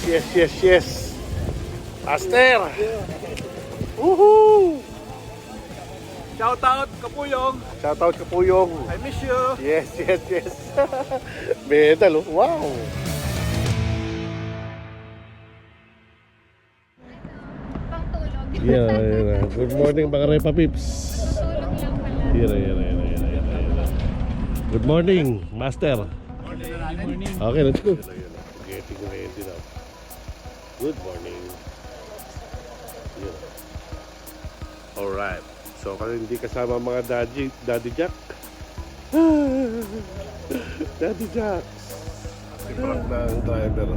yes. Master! Woohoo! Shout out Kapuyong. Shout out Kapuyong. I miss you. Yes. Medal, oh. Wow! Pangtulog. Yeah. Good morning mga Repa Pips. Tulog lang pala. Here. Good morning, Master. Morning. Okay, let's go. Getting ready now. Good morning. Alright. So, kasi hindi kasama mga Daddy Jack. Daddy Jack. Si Frank na ang driver.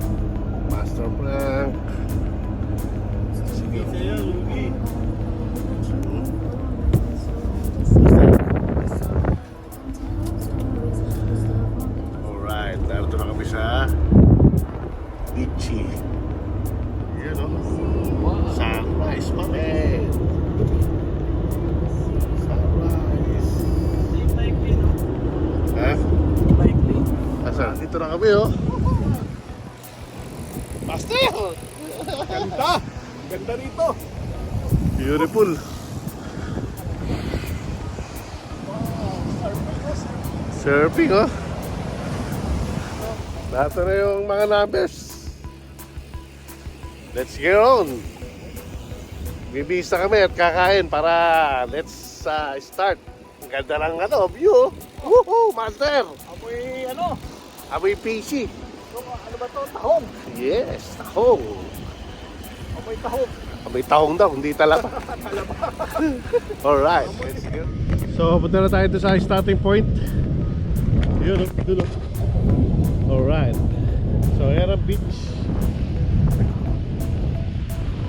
Master Frank. Sige. Sa'yo, Lugi. Alright. Narito na kami sa Beachy. Yan o. Sunrise pa rin. Sunrise. Likely, no? Ha? Likely. Asan? Dito na kami oh. Master! Ganda! Ganda rito. Beautiful. Surfing oh. Lahat na yung mga numbers. Let's get on. Bibisa kami at kakain para let's start. Ang ganda lang view. Woohoo, Master! Amoy Amoy PC. ano ba to? Tahong. Yes, tahong. Amoy tahong. Amoy tahong daw, hindi talaba. Alright. So, punta na tayo sa starting point. Yun, dulo. Alright. So, ayan ang beach.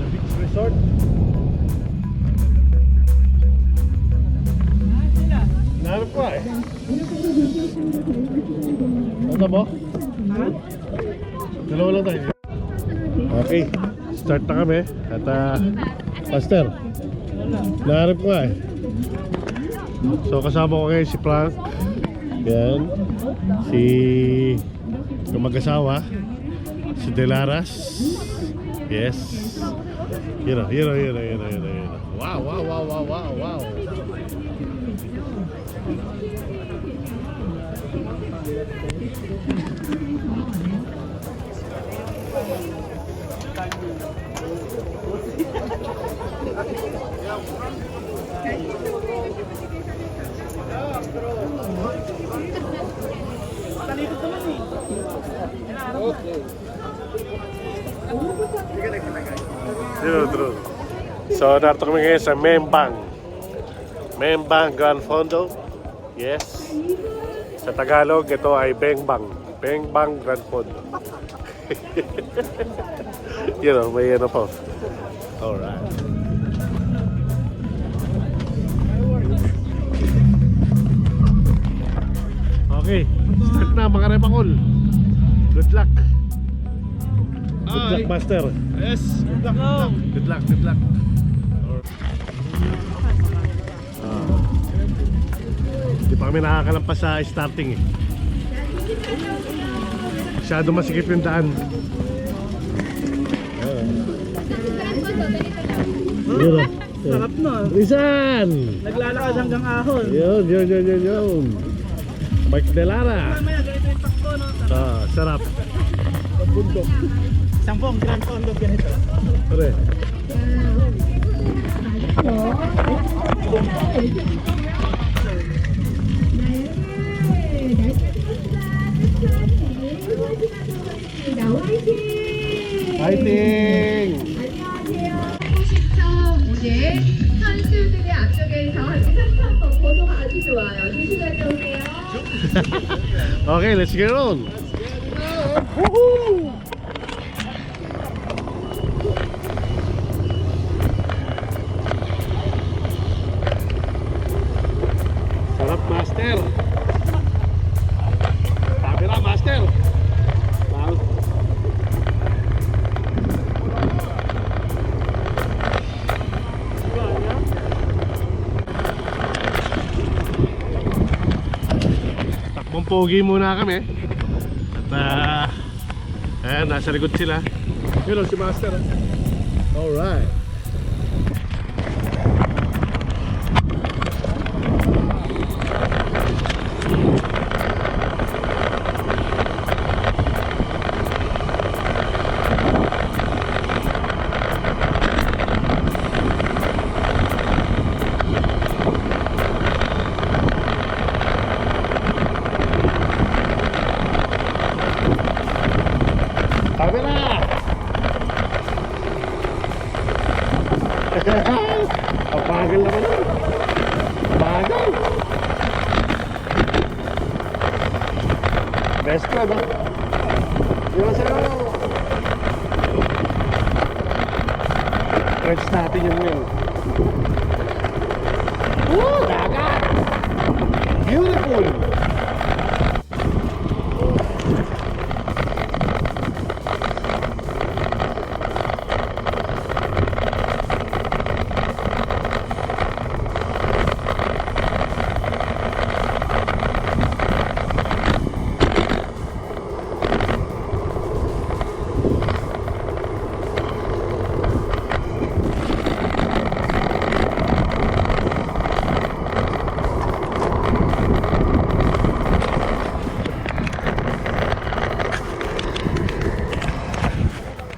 The beach resort. Nahanap ko eh. Ano mo? Dalawa lang tayo. Okay, start na kami. At Master, nahanap ko eh. So kasama ko ngayon si Frank. Yan. Si yung mag-asawa. Si Delaras. Yes. Yun. Wow. True. So, narito kami ngayon sa Membang Grand Fondo. Yes. Sa Tagalog, ito ay Bengbang Grand Fondo. May ano po. Alright. Okay, start na mga repakol. Good luck. Good luck, Master. Yes. Good luck. Good luck. Hindi pa kami nakakalampas sa starting eh. Masyado masikip yung daan. Sarap no. Rizan! Naglalakad hanggang ahon. Yun. Mike Delara. Maya, ganito yung takbo, no? Sarap. Bundok. Isang buong Grand Fondo ganito. Pare. 파이팅! 오늘 선수들의 앞쪽에서 한번 번호가 아주 좋아요. 조심하게 오세요. Okay, let's get on. Woohoo! Sarap, Master. Sabi na, Master. Wow. Takbong pogi muna kami. At ayan, nasa likod sila. Yun o, si Master. Alright. Camera! Ang bagal naman yun. Bagal. Best ka, no? Di ba sa'yo? Friends natin yun yun. Woo! Dagat! Beautiful!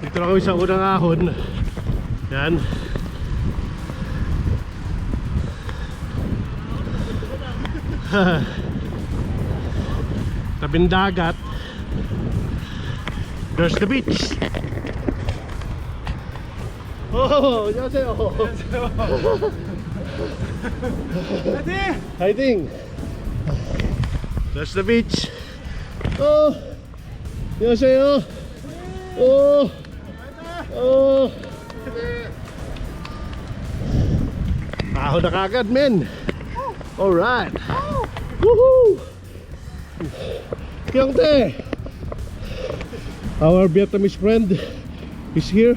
Dito na kami sa unang ahon. Yan. Tabing dagat. There's the beach. Oh, 안녕하세요. Fighting. There's the beach. Oh, 안녕하세요. Oh. Oh. Ahon na kagad, men. Alright. Woohoo. Kyongte. Our Vietnamese friend is here.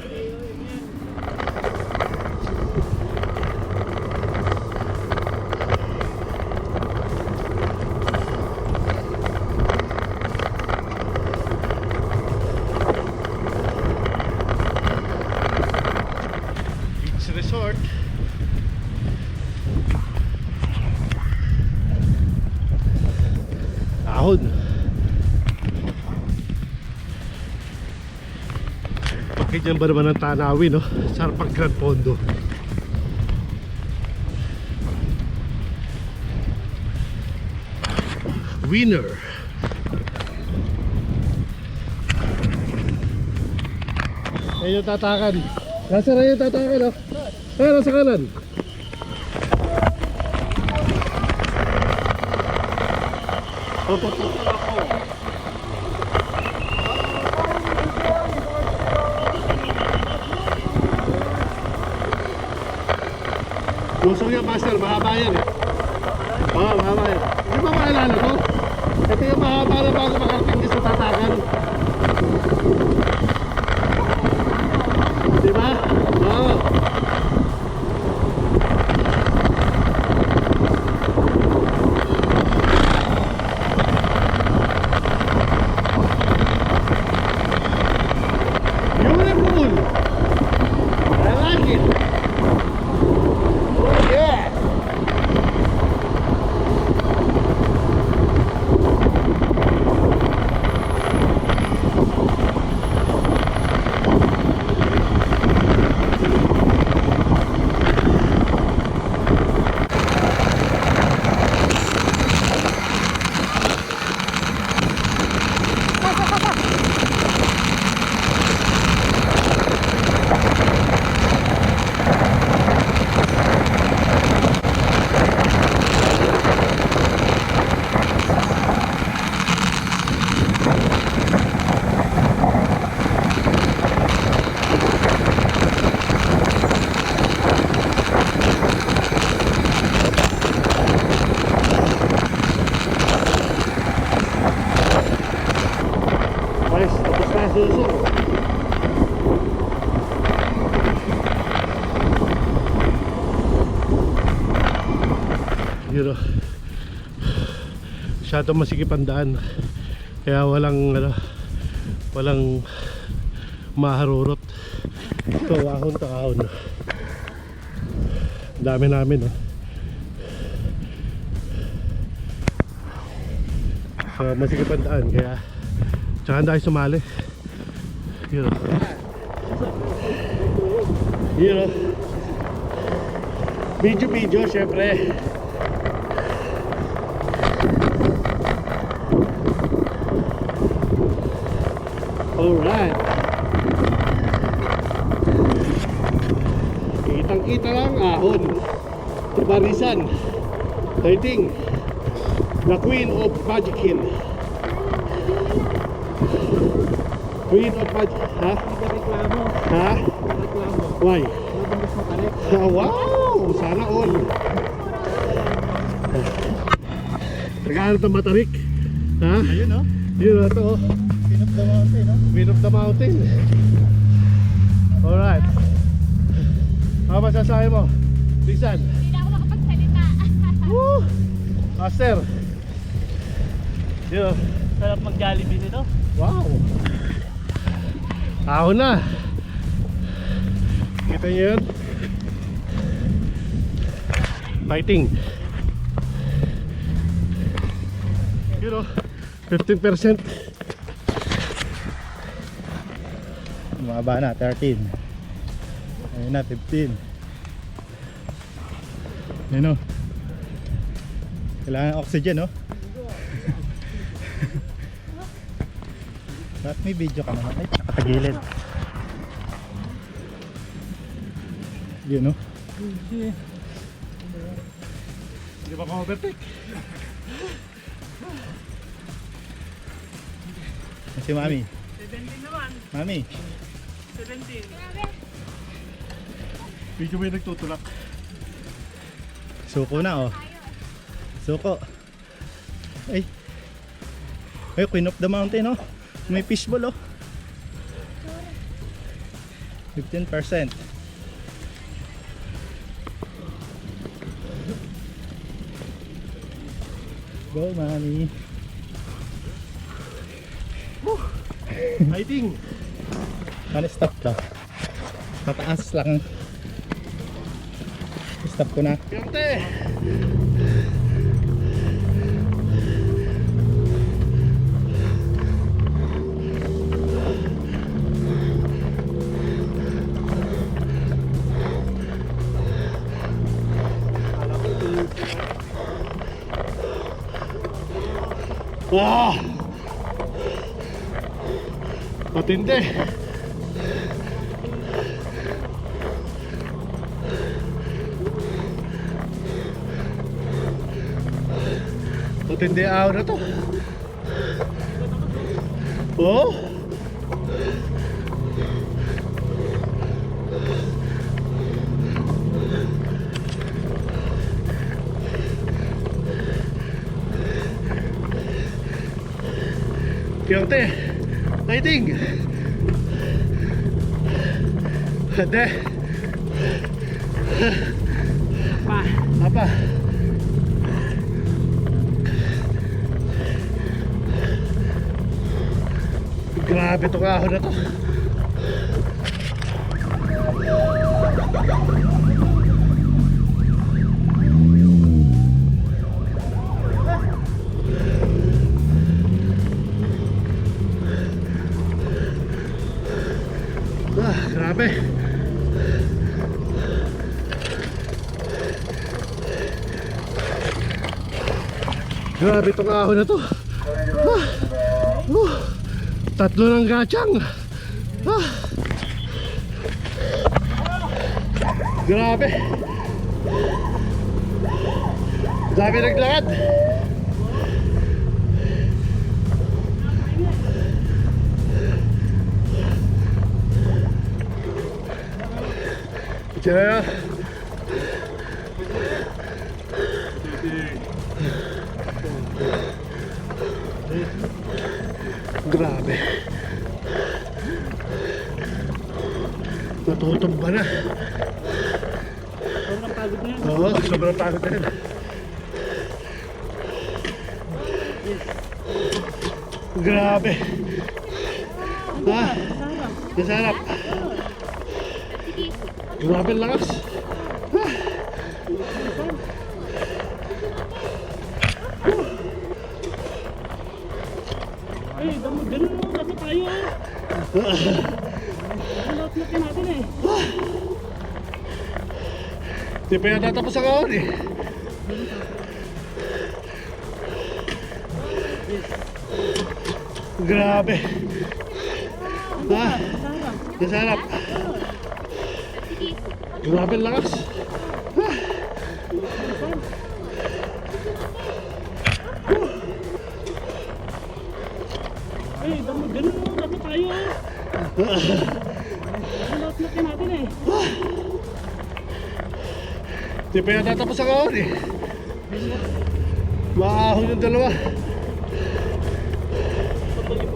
Resort. Ahon. Pagkakyan ba naman ang tanawin, no? Sarap ang Grand Pondo. Winner. Ayun yung tatakan. Nasa na yung tatakan, no? Ah, nasa kanan. Papatok ako. Lusong yan, Master. Mahaba yan eh. Oo, mahaba yan. Di ba maalala ko? Ito yung mahaba na bago makarating sa tatakan. Di ba? Oo. Beautiful! I like it! Oh yeah! You know, masyadong masikip ang daan, kaya walang maharurot. Ito, ahon to ahon. Dami namin, oh. So, masikip ang daan, kaya tsaka tayo sumali. Yun, oh. Yun, oh. Video, syempre. Alright. Kitang-kita lang ahon. Barisan. Lighting. The Queen of Magic Hill. Queen of Magic. Ha? Reklamo. Ha? Reklamo. Why? Mabanggas mo tarik. Wow! Sana all. Nagkano ito matarik? Ha? Ayun, no? Yun na ito, oh. Queen of the mountain, no? Queen of the Mountain. Alright. Ano masasabi mo? Lisan? Hindi na ako makapagsalita. Woo! Master. Yun. Sarap mag-Jollibee nito. Wow. Ako na. Kita niyo yun? Fighting. Yun, oh. 15%. Bumaba na, 13. Ayun na, 15. Ayun, no? Kailangan oxygen, no? Bakit may video ka naman? Ay, nakatagilid. Yun, no? Hindi ba ka-overtake? Si Mami. 17 naman. Mami. 17. Video mo yung nagtutulak. Suko na, oh. Suko. Ay. Ay, Queen of the Mountain, oh. May fishbowl, oh. 15%. Go, Mami. Fighting. Ano, stop lang. Pataas lang. Stop ko na. Yante. Ah! Matindi. Matindi araw na to. Oh? Kiyante, lighting. Hade. Apa? Grabe itong ahon na to. Grabe. Grabe itong ahon na to. Tatlo ng gachang. Grabe. Grabe naglakad. Kaya grabe. Natutumba na. Sobrang pagod na yan. Oo, sobrang pagod na yun. Grabe. Ha? Sa harap. Grabe ang lakas. Ay, ganun mo, dapat tayo. Lahat-lahat natin eh. Di pa yata tapos ang kahon eh. Grabe. Ha? Sa harap. Grabe ang lakas. Ay, ganun mo, dapat tayo. Lahat-lahat natin eh. Di pa yata tapos ang kahon eh. Maahon yung dalawa.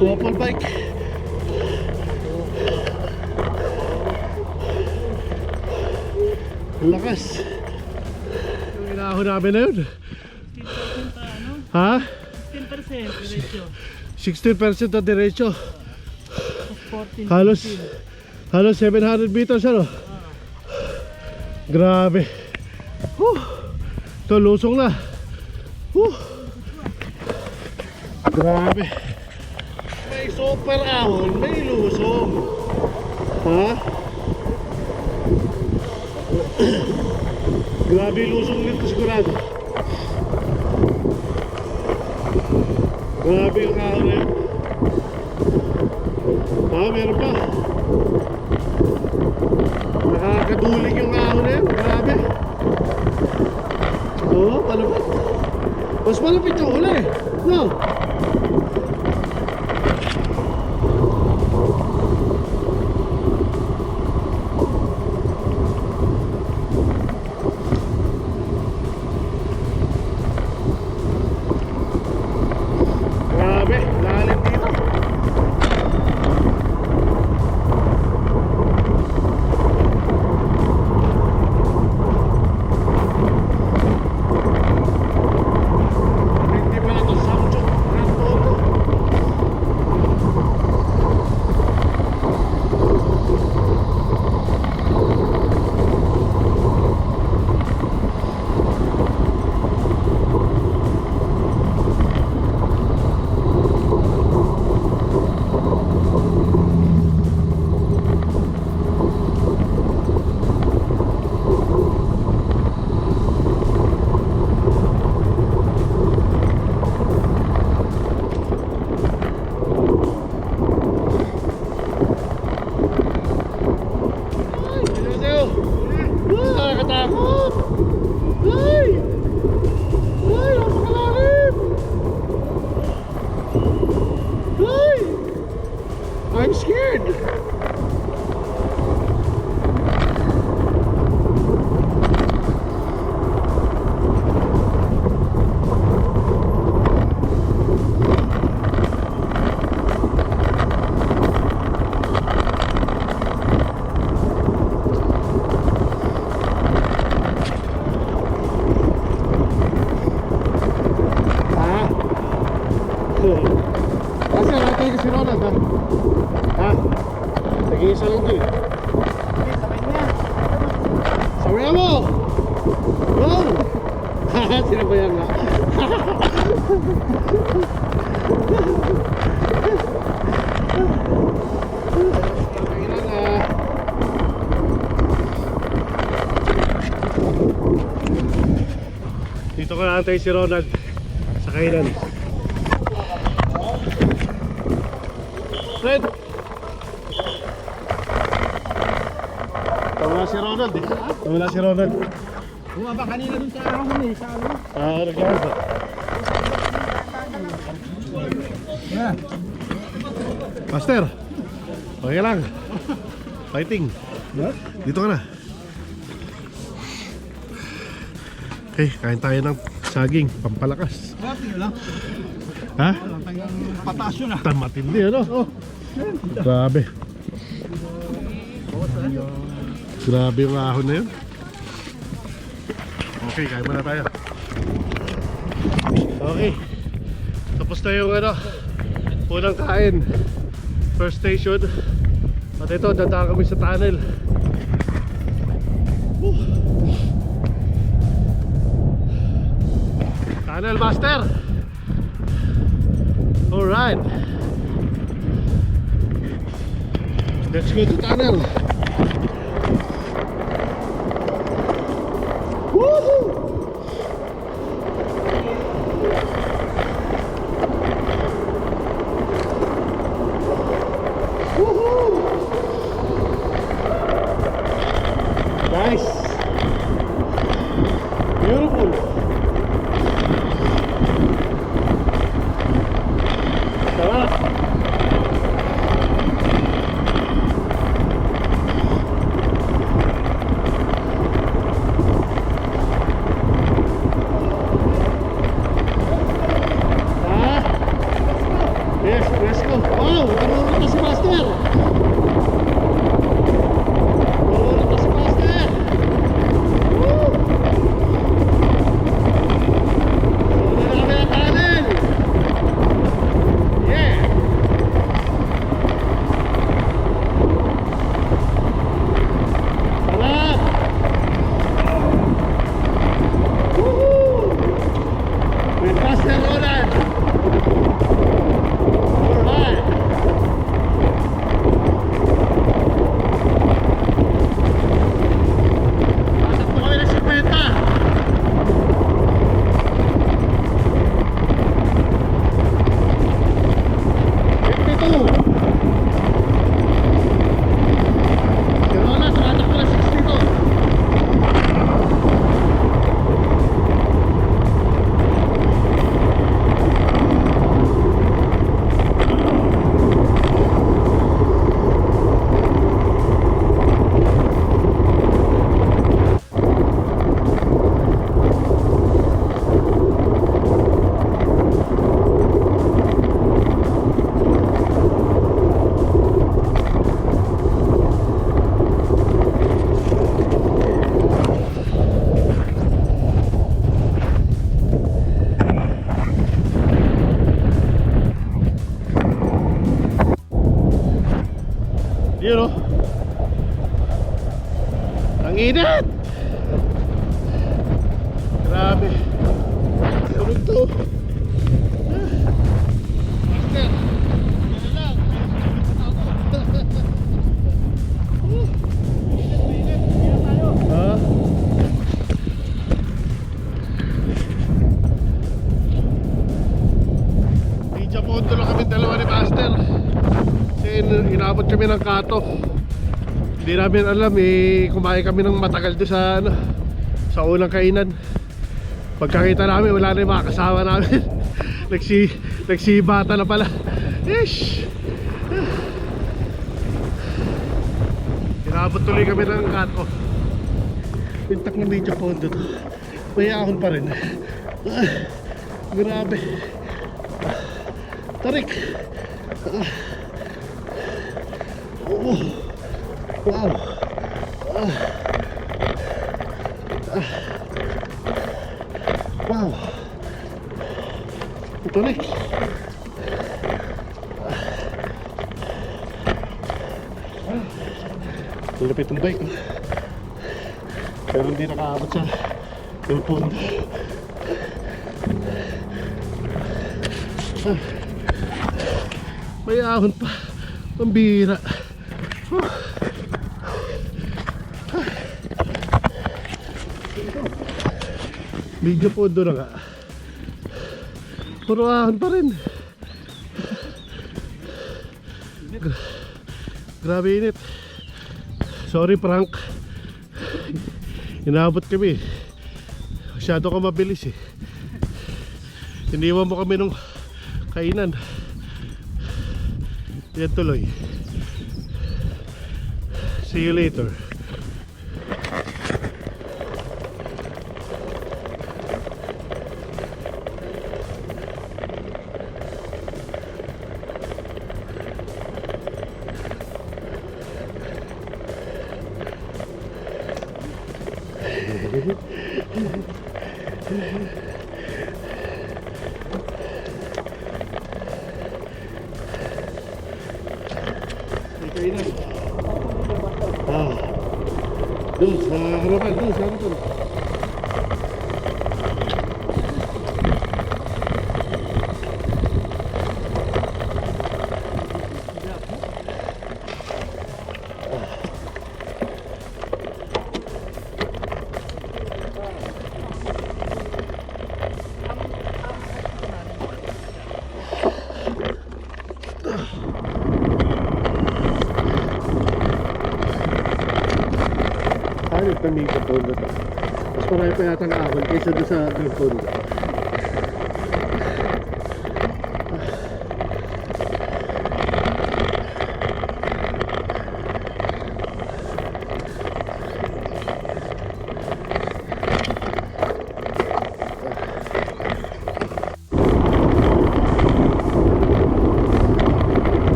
Waffle bike. Ang lakas. Yung inahon namin na yun. 15% ano? Ha? 15% diretso. 16% na diretso. 14. Halos 700 meters ano? Grabe. Ito lusong na. Grabe. May super ahon, may lusong. Ha? Grabe lusong nito sigurado. Grabe yung ahon na yun. Ha, meron pa. Nakakaduling yung ahon na yun. Grabe. Oo, malapit. Mas malapit yung huli. No? Grabe, lalim dito. Hindi pala ito Samsung Grand Auto. Nakakatakot! Ay! Ay! Napakalalim! Ay! I'm scared! Kasi natin kasi Ronald ha? Ha? Nag-iisa lang din. Sabayan mo! Go! Sinabayan nga. Kailan dito ko naantay si Ronald sa kainan. Fred! Tawala si Ronald eh. Tawala si Ronald. Bumaba kanina dun sa ahon eh, sa ano? Nagkakaroon ba? Yeah. Master! Okay lang. Fighting. Dito ka na. Okay, kain tayo ng saging, pampalakas. Grabe lang. Ha? Talagang pataas yun ah. Matindi ano? Oh. Grabe. Grabe yung ahon na yun. Okay, kain muna tayo. Okay. Tapos na yung ano, unang kain. First station. At ito, dadaan kami sa tunnel. Woo. Tunnel master. Alright. Let's go to tunnel. Woohoo! Woohoo! Nice. Beautiful. Sarap. Yes, let's go. Wow, marunong na si Master. Marunong na si Master. Woo! Marunong na kami ang kanin. Yeah. Sarap. Woohoo! With Master Roland. Alright. Pasok po kami ng 50. 52. Si Roland, tumatakbo ng 62. Yun o. Ang init. Grabe. Sunog to. Master, yan lang. Ha? Video Pondo lang kami dalawa ni Master. Inabot kami ng Kato. Hindi namin alam kumain kami ng matagal doon sa sa unang kainan. Pagkakita namin wala na yung mga kasama namin. Nagsibata na pala. Ish! Inabot tuloy kami ng Kato. Pintak na medyo pondo to. May ahon pa rin. Grabe. Tarik. Oh, wow. Wow. Tulik. Lapit ng bike. Pero hindi nakaabot sa pondo. May ahon pa. Pambira. Medyo pondo na nga. Puro ahon pa rin. Grabe init. Sorry Frank. Inabot kami. Masyado ka mabilis eh. Iniwan mo kami nung kainan. Yan tuloy. See you later. kainan. Ah. Doon, sa harapan, doon, sa harapan. Ayos na may kapon na to. Mas marami pa yata ang ahon kaysa doon sa kapon.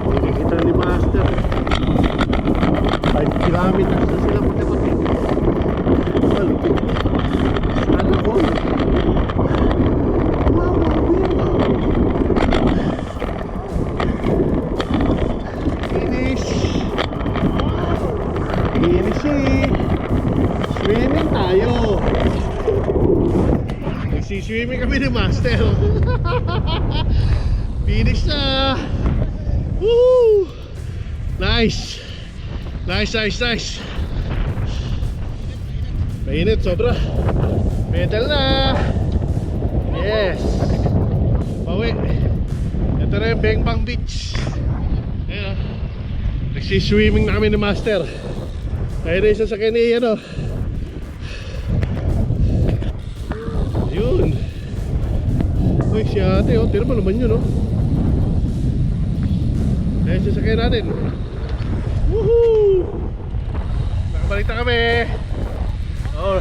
Nakikita ni Master. 5 kilometers na sila pati-pati. Malupit. Sana ko. Wow. Finish. Finish eh. Swimming tayo. Nagsiswimming kami ni Master. Finish na. Woo! Nice. Nice. Mainit sobra. Medal na. Yes. Bawi. Ito na yung Bengbang Beach. Ayan. Nagsiswimming na kami ni Master. Kaya na isa sa kanya ano. Yun. Uy, si ate oh. Tira mo naman yun oh. Ayan, sasakay natin. Woohoo! Nakabalik na kami. Oh,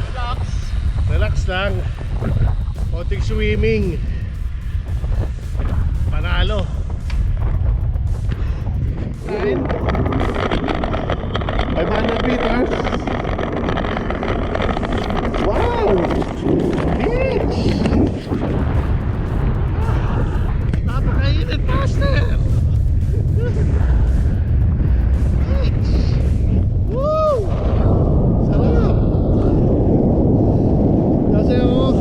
relax lang. Konting swimming. Panalo. 500 meters. Wow! Beach! Napakainit, Master! Woo! Sarap! Kasi ako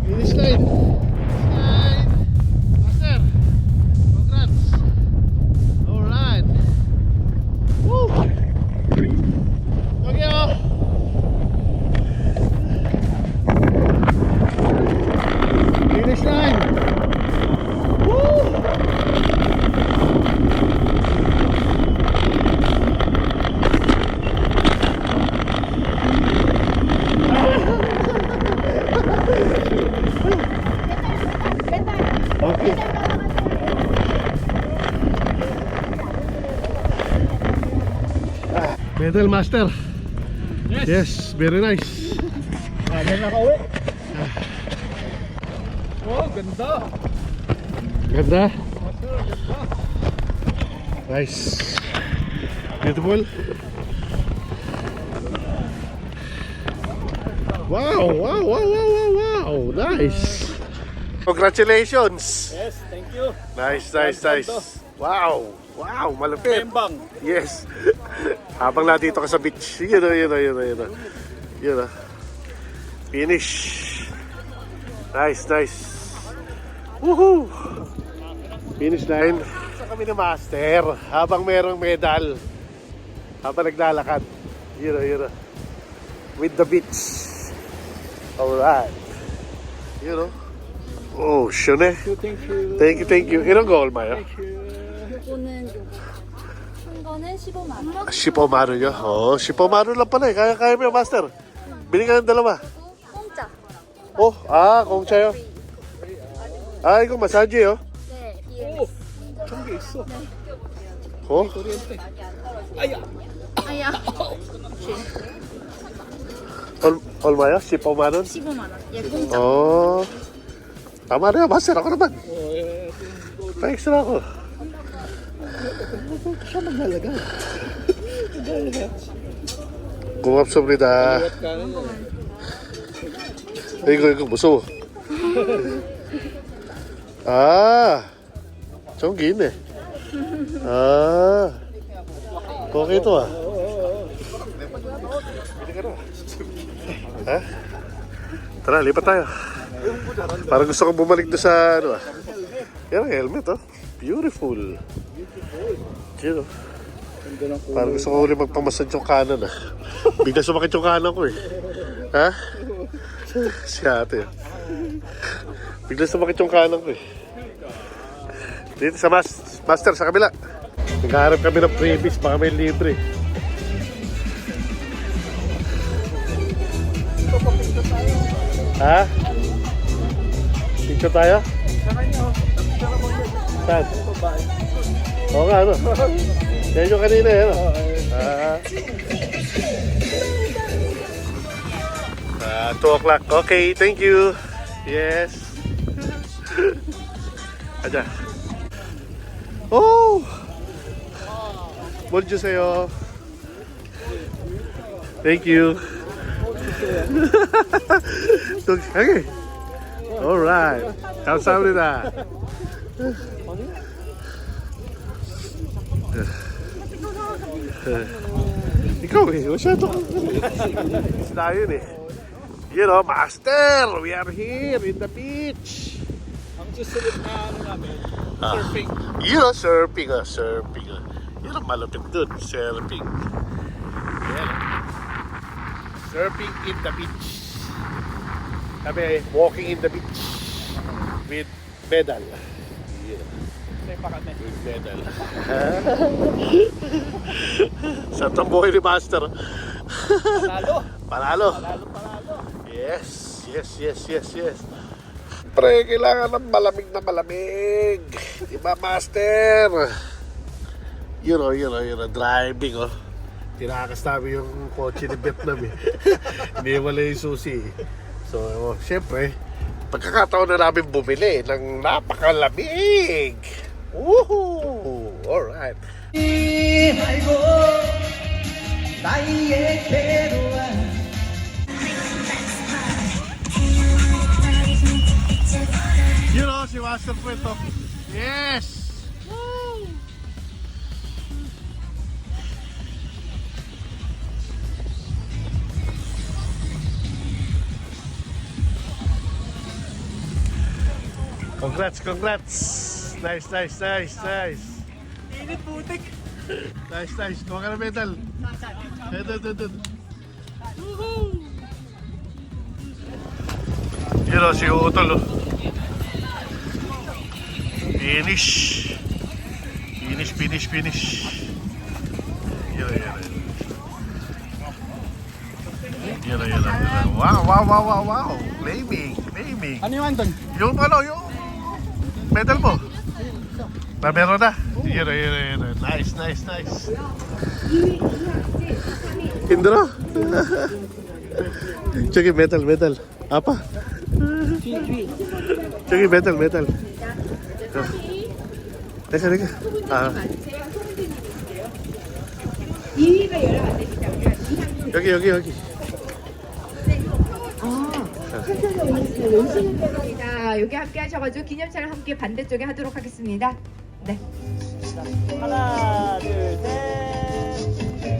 finish line. Master, congrats. Alright. Woo! Okay oh. Finish line. Woo! Okay. Medal Master. Yes, very nice. Agad na kauwi. Oh, ganda. Ganda. Nice. Beautiful. Wow. Nice. Congratulations. Yes, thank you. Nice. Wow, malupit. Bengbang. Yes. Habang nandito ka sa beach. Yun o. Finish. Nice. Woohoo! Finish line. Sa kami ni Master. Habang merong medal. Habang naglalakad. Yun o. With the beach. Alright. Yun o. Oh, shone. Thank you. 이런 거 얼마요? 요거는 한 거는 15만 원. 15만 원이요? 15만 원 lang pala eh. Kaya mo yung Master. Bili ka ng dalawa. 공짜. 공짜요? 이거 마사지예요? 네, BMS. 총게 있어. 아야. 얼마요? 15만 원? 15만 원. 얘 공짜. Tama na yan, Master. Ako naman. Pa-extra ako. Siya maglalagay. 고맙습니다. 이거 무서워. 아, 좋은 게 있네. 아, okay ito ah. Ha? Tara, lipat tayo. Parang gusto kong bumalik doon sa ano ah. Yan ang helmet oh. Beautiful. Yun oh. Parang gusto ko ulit magpamasad yung kanan ah. Bigla sumakit yung kanan ko eh. Ha? Si ate. Bigla sumakit yung kanan ko eh. Dito sa master, sa kabila. Naghaharap kami ng freebies, baka may libre. Ha? Picture tayo? Saan? Oo nga, ano? Yan yung kanina, yan. Ah. 2 o'clock. Okay, thank you. Yes. Aja. Oh! 뭘 주세요? Thank you. Okay. Alright. 감사합니다. Ikaw eh, masyado. Isda yun eh. You know, master, we are here in the beach. Ang susunod na ano namin, surfing. You know, surfing. Yun ang malapit dun, surfing. Yeah. Surfing in the beach. Kami, walking in the beach with medal. Say pa kami. With medal. Sa tambuhay ni Master. Panalo. Panalo. Yes. Pre, kailangan ng malamig na malamig. Diba, Master? You know, driving, oh. Tinakas namin yung kotse ni Vietnam, eh. Hindi wala yung susi. So, syempre, pagkakataon na namin bumili ng napakalamig. Woohoo! Alright. You know, si Master Puerto. Yes! Woo! Congrats! Nice! Init putik. Nice. Kuha ka na medal. Ito. Woohoo! You know, si Utol, oh. Finish. Yan. Wow. Flaming. Ano yung andon? Yung medal mo. Meron na. Yun. Nice. Indra. Check medal. Apa? Check medal. Teka. 2위가 연락 안 되시다고요? 여기. 천천히 오시는 대로입니다. 여기 함께 하셔가지고 기념차를 함께 반대쪽에 하도록 하겠습니다. 네. 하나, 둘, 셋.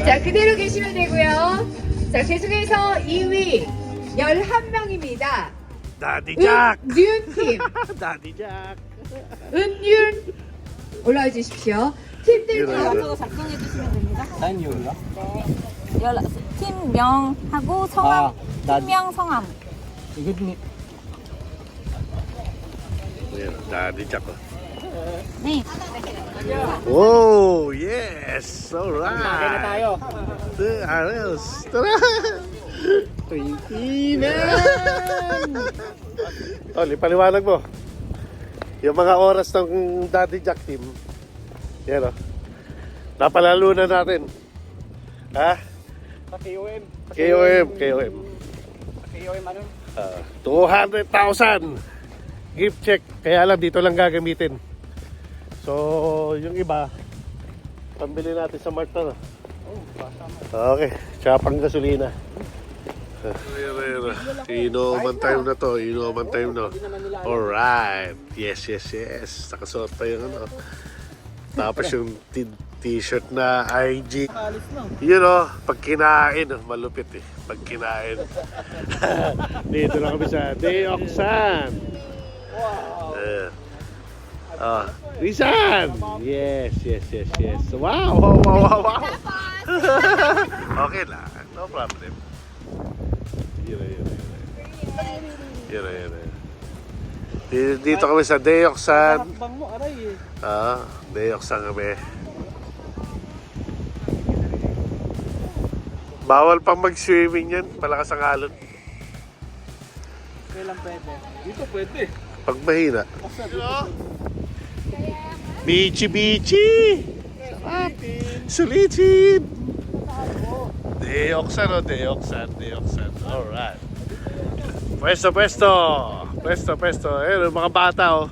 자, 그대로 계시면 되고요. 자, 계속해서 2위 11명입니다. 다디작. 은윤팀. 다디작. 은윤 올라와 주십시오. 팀들 이거. 작성해 주시면 됩니다. 난 여기가? 팀명하고 성함, 나 팀명 성함. 이거 좀 다디작. 네. Oh, yes. Alright. na tayo. Ayos. Tara. Paliwanag mo. Yung mga oras ng Daddy Jack team. Yan o. Napalalo na natin. Ha? Sa KOM. KOM. KOM ano? 200,000 gift check. Kaya alam, dito lang gagamitin. So, yung iba, Pambili natin sa Mart na. Okay, tsaka pang gasolina. Inuman time na to, inuman time na. Alright, yes. Nakasuot pa yung ano. Tapos yung t-shirt na IG. You know, pag kinain, malupit eh. Pag kinain. Dito na kami sa Deoxan. Rizan! Yes. Wow. Okay lang, no problem. Yun. Dito kami sa Deoxan. Deoxan kami. Bawal pang mag-swimming yan, malakas ang alon. Kailan pwede? Dito pwede. Pag mahina. Bichi! Sarap! Sulitin! Deoxan. Alright. Pwesto. Ayun, mga bata oh.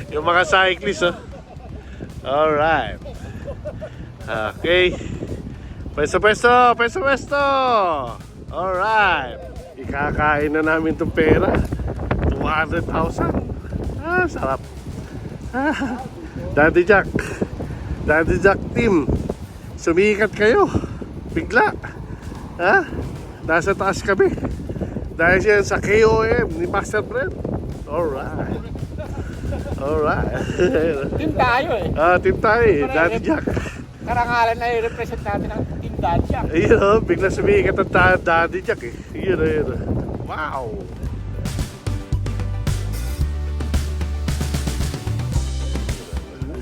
Yung mga cyclist oh. Alright. Okay. Pwesto. Alright. Ikakain na namin itong pera. 200,000. Sarap. Daddy Jack team. Sumikat kayo. Bigla. Nasa taas kami. Dahil siya sa KOM ni Master Brent. Alright. Team tayo eh. Team tayo eh. Daddy Jack. Karangalan na i-represent natin ang Team Daddy Jack. Ayun, bigla sumikat ang Daddy Jack eh. Ayun. Wow.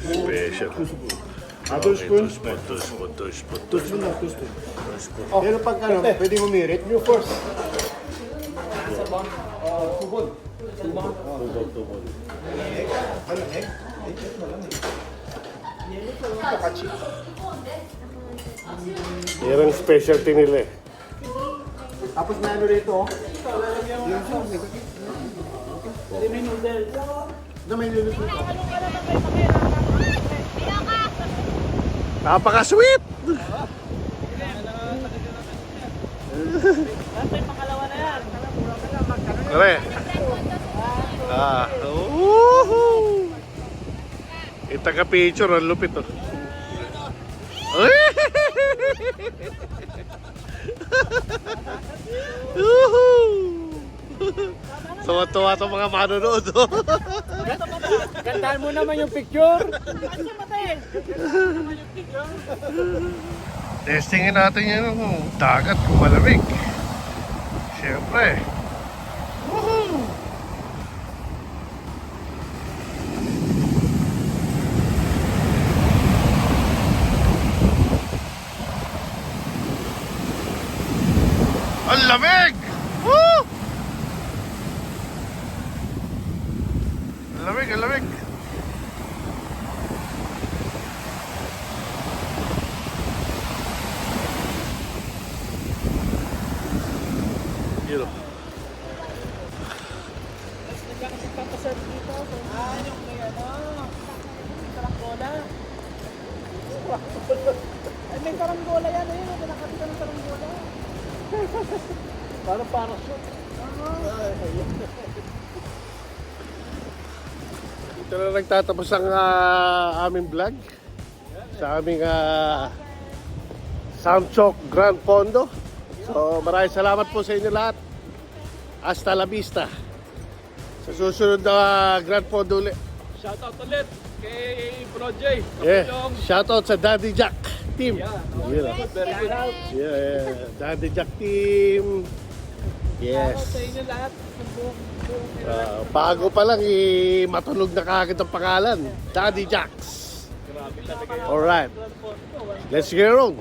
Special. Two spoon? Two spoon. Pero pag ano, pwede umirit. You first. Yan ang specialty nila eh. Tapos na ano rito, oh. Na may noodles rito. Napaka-sweet! Pare. Woohoo! Yung taga-picture, ang lupit oh. Tuwa-tuwa itong mga manonood oh. Gandaan mo naman yung picture. Testingin natin yung dagat kung malamig. Siyempre. Woohoo! Ang lamig! Woo! Ang lamig. Yun o. Ay, may karanggola yan eh. Pinakapita ng karanggola. Parang parachute. Ito na nagtatapos ang aming vlog sa aming Samchok Grand Pondo. So maraming salamat po sa inyo lahat. Hasta la vista. Sa susunod na Grand Pondo ulit. Shoutout ulit kay Bro J. Yeah. Shoutout sa Daddy Jack team. Very good. Yeah. Daddy Jack team. Yes. Sa inyo lahat. Bago pa lang matunog na kagad ang pangalan. Daddy Jacks. Alright. Let's get on.